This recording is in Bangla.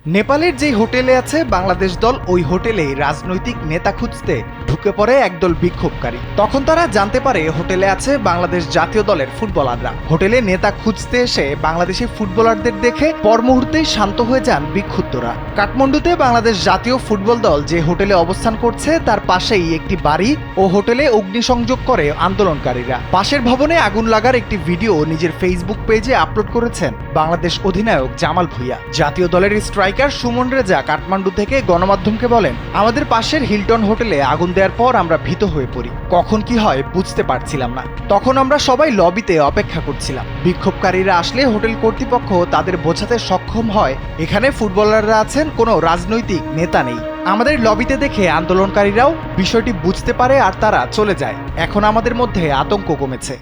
নেপালের যেই হোটেলে আছে বাংলাদেশ দল, ওই হোটেলে রাজনৈতিক নেতা খুঁজতে ঢুকে পড়ে একদল বিক্ষোভকারী। তখন তারা জানতে পারে হোটেলে আছে বাংলাদেশ জাতীয় দলের ফুটবলাররা। হোটেলে নেতা খুঁজতে এসে বাংলাদেশি ফুটবলারদের দেখে পর মুহূর্তেই শান্ত হয়ে যান বিক্ষুব্ধরা। কাঠমান্ডুতে বাংলাদেশ জাতীয় ফুটবল দল যে হোটেলে অবস্থান করছে তার পাশেই একটি বাড়ি ও হোটেলে অগ্নিসংযোগ করে আন্দোলনকারীরা। পাশের ভবনে আগুন লাগার একটি ভিডিও নিজের ফেসবুক পেজে আপলোড করেছেন বাংলাদেশ অধিনায়ক জামাল ভুঁইয়া। জাতীয় দলের স্ট্রাইকার সুমন রেজা কাঠমান্ডু থেকে গণমাধ্যমকে বলেন, আমাদের পাশের হিলটন হোটেলে আগুন দেওয়ার পর আমরা ভীত হয়ে পড়ি। কখন কি হয় বুঝতে পারছিলাম না। তখন আমরা সবাই লবিতে অপেক্ষা করছিলাম। বিক্ষোভকারীরা আসলে হোটেল কর্তৃপক্ষ তাদের বোঝাতে সক্ষম হয় এখানে ফুটবলাররা আছেন, কোনো রাজনৈতিক নেতা নেই। আমাদের লবিতে দেখে আন্দোলনকারীরাও বিষয়টি বুঝতে পারে আর তারা চলে যায়। এখন আমাদের মধ্যে আতঙ্ক কমেছে।